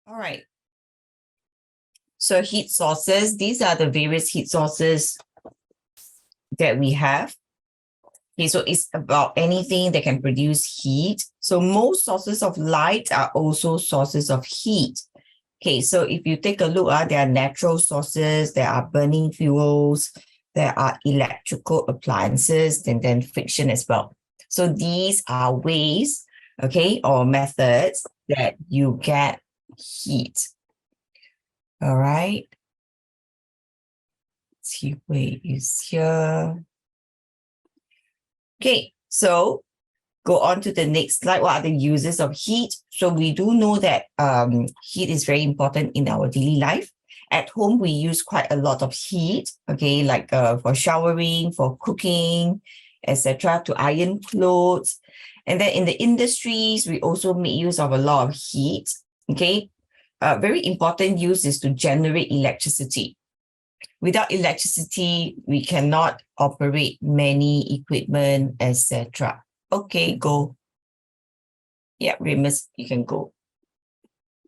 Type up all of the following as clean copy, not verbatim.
All right. So heat sources, these are the various heat sources that we have. Okay, so it's about anything that can produce heat. So most sources of light are also sources of heat. Okay, so if you take a look, there are natural sources, there are burning fuels, there are electrical appliances, and then friction as well. So these are ways, okay, or methods that you get heat. All right. Heat way is here. Okay, so go on to the next slide. What are the uses of heat? So we do know that heat is very important in our daily life. At home, we use quite a lot of heat, okay, like for showering, for cooking, etc., to iron clothes. And then in the industries, we also make use of a lot of heat, okay. Very important use is to generate electricity. Without electricity, we cannot operate many equipment, etc. Okay, go. Yeah, Remus, you can go.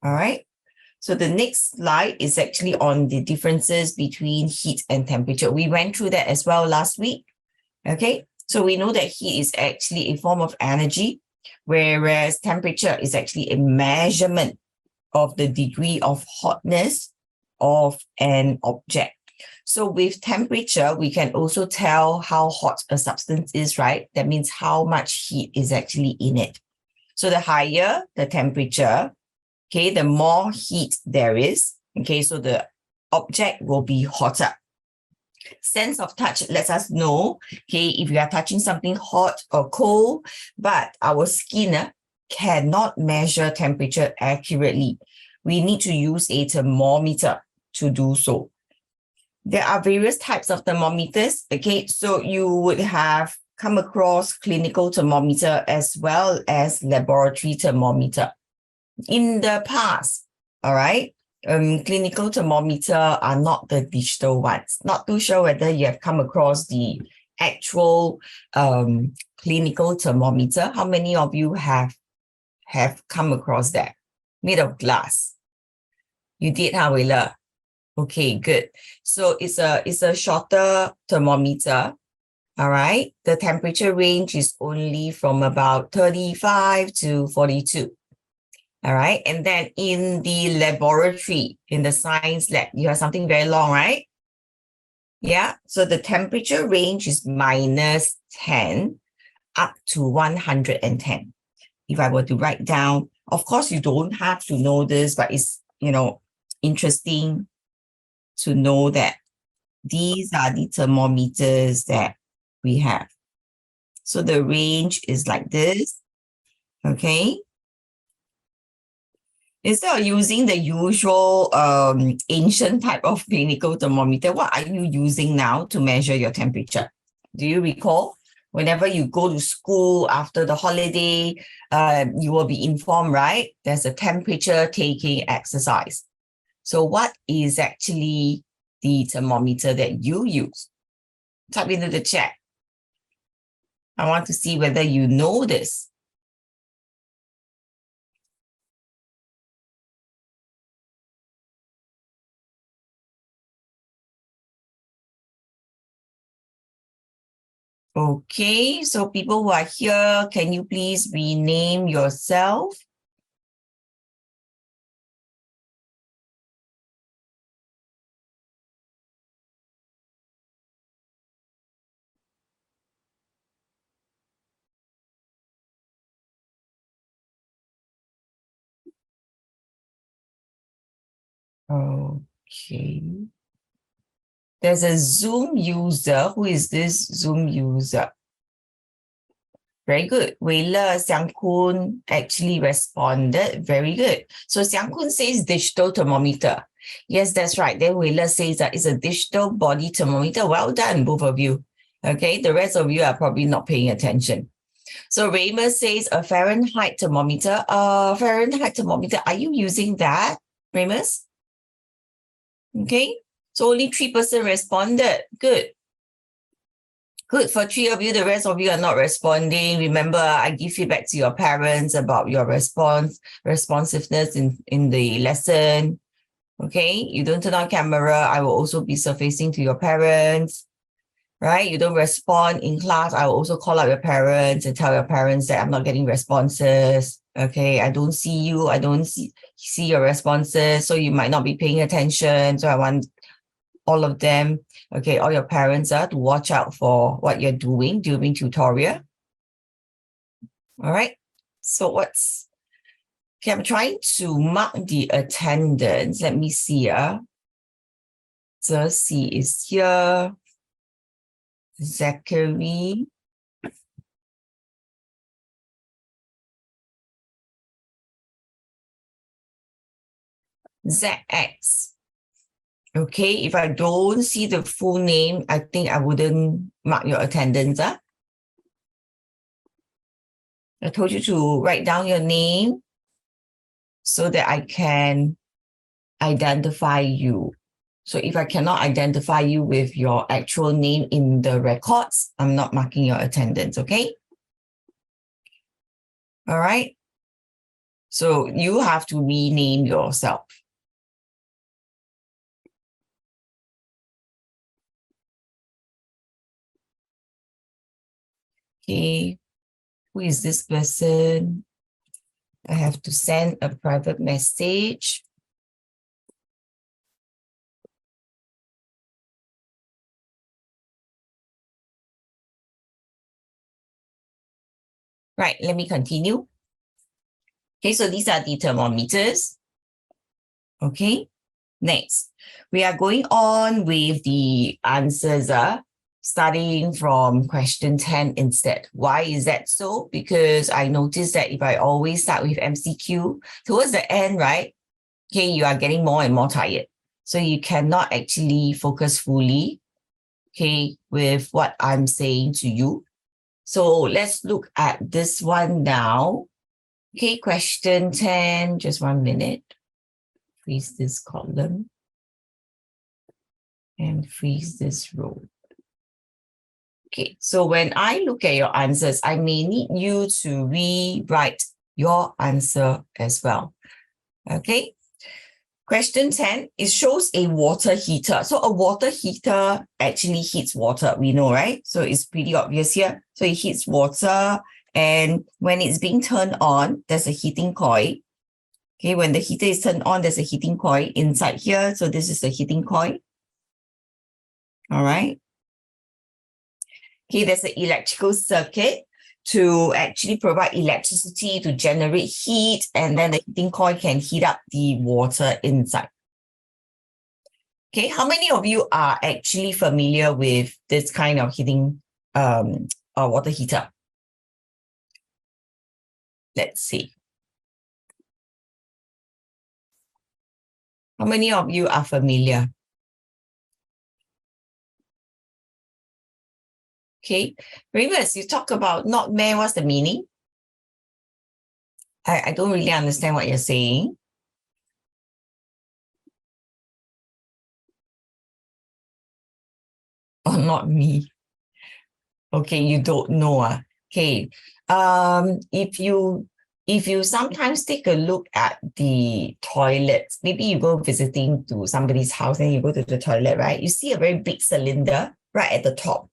All right. So the next slide is actually on the differences between heat and temperature. We went through that as well last week. Okay. So we know that heat is actually a form of energy, whereas temperature is actually a measurement of the degree of hotness of an object. So with temperature, we can also tell how hot a substance is, right? That means how much heat is actually in it. So the higher the temperature, okay, the more heat there is, okay, so the object will be hotter. Sense of touch lets us know, okay, if you are touching something hot or cold, but our skin cannot measure temperature accurately. We need to use a thermometer to do so. There are various types of thermometers, okay? So you would have come across clinical thermometer as well as laboratory thermometer. In the past, all right, clinical thermometer are not the digital ones. Not too sure whether you have come across the actual clinical thermometer. How many of you have come across that? Made of glass. You did, huh, Wheeler? Okay, good. So it's a shorter thermometer. All right. The temperature range is only from about 35 to 42. All right. And then in the laboratory, in the science lab, you have something very long, right? Yeah. So the temperature range is minus 10 up to 110. If I were to write down, of course, you don't have to know this, but it's, interesting to know that these are the thermometers that we have. So the range is like this, okay? Instead of using the usual ancient type of clinical thermometer, what are you using now to measure your temperature? Do you recall? Whenever you go to school after the holiday, you will be informed, right? There's a temperature taking exercise. So what is actually the thermometer that you use? Type into the chat. I want to see whether you know this. Okay, so people who are here, can you please rename yourself? Okay. There's a Zoom user. Who is this Zoom user? Very good. Weila Xiang Kun actually responded. Very good. So Xiang Kun says digital thermometer. Yes, that's right. Then Weila says that it's a digital body thermometer. Well done, both of you. Okay, the rest of you are probably not paying attention. So Raymond says a Fahrenheit thermometer. Fahrenheit thermometer, are you using that, Raymond? Okay, so only 3% responded. Good. Good for 3 of you. The rest of you are not responding. Remember, I give feedback to your parents about your responsiveness in the lesson. Okay, you don't turn on camera. I will also be surfacing to your parents, right? You don't respond in class. I will also call out your parents and tell your parents that I'm not getting responses. Okay, I don't see you. I don't see your responses. So you might not be paying attention. So I want all of them, okay, all your parents to watch out for what you're doing during tutorial. All right. So okay, I'm trying to mark the attendance. Let me see. Zesi is here. Zachary. ZX. Okay, if I don't see the full name, I think I wouldn't mark your attendance. I told you to write down your name so that I can identify you. So if I cannot identify you with your actual name in the records, I'm not marking your attendance, okay? All right. So you have to rename yourself. Okay, who is this person? I have to send a private message. Right, let me continue. Okay, so these are the thermometers. Okay, next, we are going on with the answers. Starting from question 10 instead. Why is that so? Because I noticed that if I always start with MCQ, towards the end, right, okay, you are getting more and more tired. So you cannot actually focus fully, okay, with what I'm saying to you. So let's look at this one now. Okay, question 10, just 1 minute. Freeze this column and freeze this row. Okay, so when I look at your answers, I may need you to rewrite your answer as well. Okay, question 10, it shows a water heater. So a water heater actually heats water, we know, right? So it's pretty obvious here. So it heats water, and when it's being turned on, there's a heating coil. Okay, when the heater is turned on, there's a heating coil inside here. So this is the heating coil. All right. Okay, there's an electrical circuit to actually provide electricity to generate heat, and then the heating coil can heat up the water inside. Okay, how many of you are actually familiar with this kind of heating water heater? Let's see. How many of you are familiar? Okay, remember, as you talk about not man, what's the meaning? I don't really understand what you're saying. Oh, not me. Okay, you don't know. Okay, if you sometimes take a look at the toilets, maybe you go visiting to somebody's house and you go to the toilet, right? You see a very big cylinder right at the top,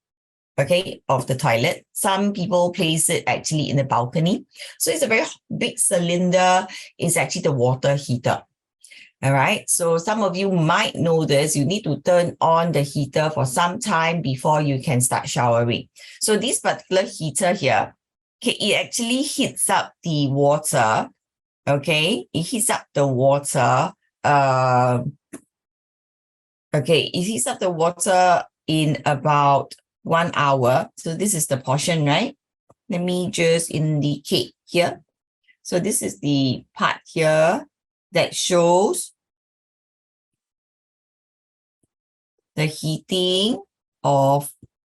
okay, of the toilet. Some people place it actually in the balcony. So it's a very big cylinder. It's actually the water heater. All right. So some of you might know this. You need to turn on the heater for some time before you can start showering. So this particular heater here, okay, it actually heats up the water. Okay, it heats up the water. Okay, it heats up the water in about 1 hour. So this is the portion, right? Let me just indicate here. So this is the part here that shows the heating of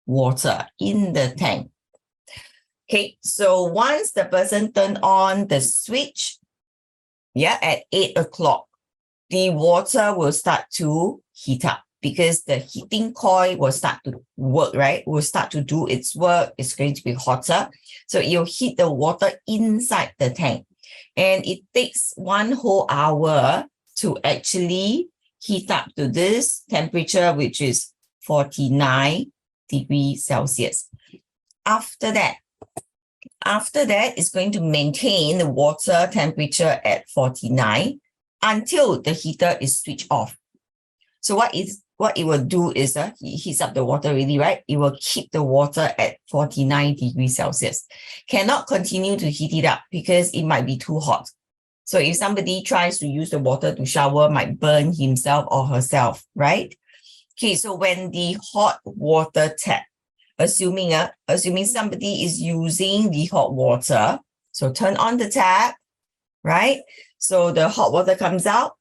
water in the tank. Okay, so once the person turned on the switch, yeah, at 8 o'clock, the water will start to heat up because the heating coil will start to work, right? Will start to do its work. It's going to be hotter. So you'll heat the water inside the tank. And it takes 1 whole hour to actually heat up to this temperature, which is 49 degrees Celsius. After that, it's going to maintain the water temperature at 49 until the heater is switched off. So what it will do is it heats up the water really, right? It will keep the water at 49 degrees Celsius. Cannot continue to heat it up because it might be too hot. So if somebody tries to use the water to shower, might burn himself or herself, right? Okay, so when the hot water tap, assuming somebody is using the hot water, so turn on the tap, right? So the hot water comes out,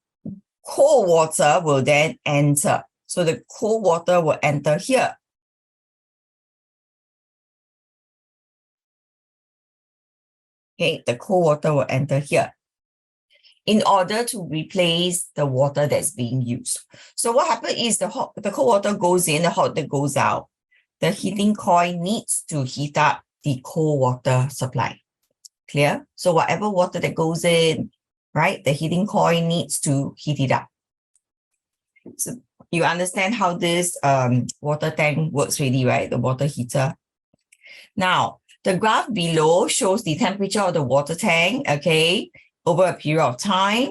cold water will then enter. So the cold water will enter here. Okay, the cold water will enter here in order to replace the water that's being used. So what happens is the cold water goes in, the hot water goes out. The heating coil needs to heat up the cold water supply. Clear? So whatever water that goes in, right, the heating coil needs to heat it up. So you understand how this water tank works really, right? The water heater. Now, the graph below shows the temperature of the water tank, okay, over a period of time.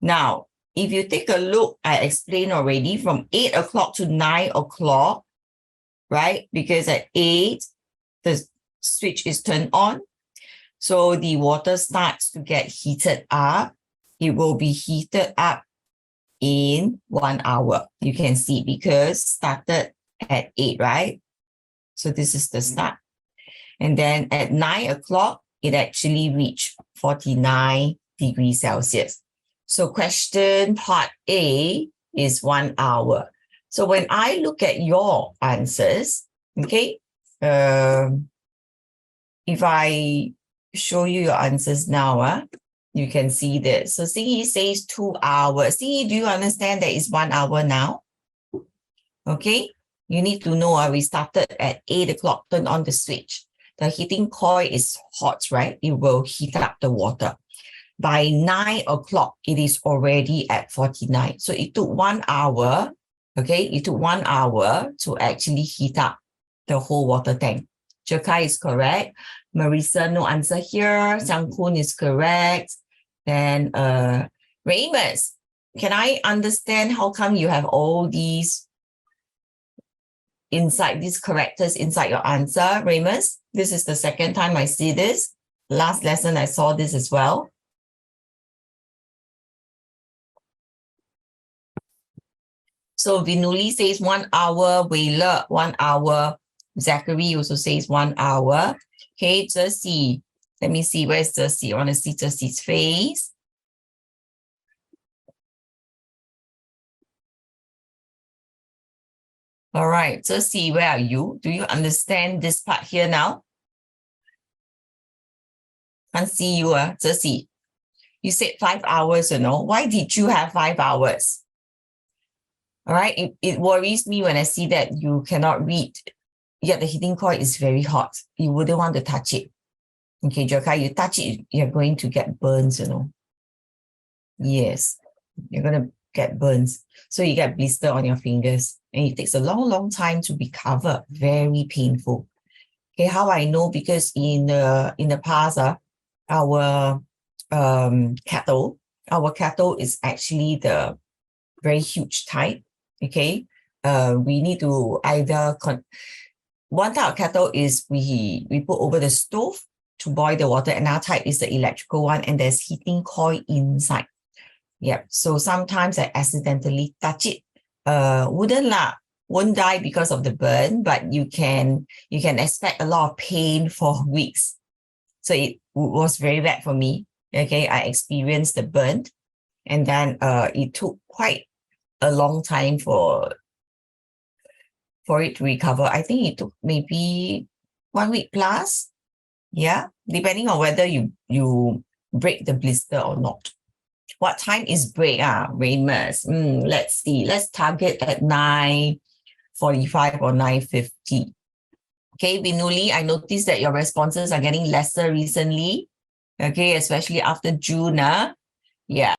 Now, if you take a look, I explained already from 8 o'clock to 9 o'clock, right? Because at 8, the switch is turned on. So the water starts to get heated up. It will be heated up in 1 hour. You can see because started at 8, right? So this is the start. And then at 9 o'clock, it actually reached 49 degrees Celsius. So question part A is 1 hour. So when I look at your answers, okay, if I show you your answers now, you can see this. So Xingyi says 2 hours. Xingyi, do you understand that it's 1 hour now? Okay, you need to know we started at 8 o'clock, turn on the switch. The heating coil is hot, right? It will heat up the water. By 9 o'clock, it is already at 49. So it took 1 hour, okay? It took 1 hour to actually heat up the whole water tank. Jerkai is correct. Marisa, no answer here. Sang-Kun is correct. Then Ramus, can I understand how come you have all these characters inside your answer, Ramus? This is the second time I see this. Last lesson, I saw this as well. So Vinuli says 1 hour, Wei-Le, 1 hour. Zachary also says 1 hour. Okay, Zesi. Let me see, where's Zesi? I want to see Zesi's face. All right, Zesi, where are you? Do you understand this part here now? Can't see you, Zesi. You said 5 hours, Why did you have 5 hours? All right, it worries me when I see that you cannot read, yet the heating coil is very hot. You wouldn't want to touch it. Okay, Jerkai, you touch it, you're going to get burns, Yes, you're going to get burns. So you get blister on your fingers and it takes a long, long time to recover. Very painful. Okay, how I know? Because in the past, our kettle is actually the very huge type. Okay, we need to either one type of kettle is we put over the stove to boil the water. Another type is the electrical one, and there's heating coil inside. Yep. So sometimes I accidentally touch it. Won't die because of the burn, but you can expect a lot of pain for weeks. So it was very bad for me. Okay, I experienced the burn, and then it took quite a long time for it to recover. I think it took maybe 1 week plus. Yeah, depending on whether you break the blister or not. What time is break? Ramus. Let's see. Let's target at 9:45 or 9:50. Okay, Vinuli, I noticed that your responses are getting lesser recently. Okay, especially after June. Yeah.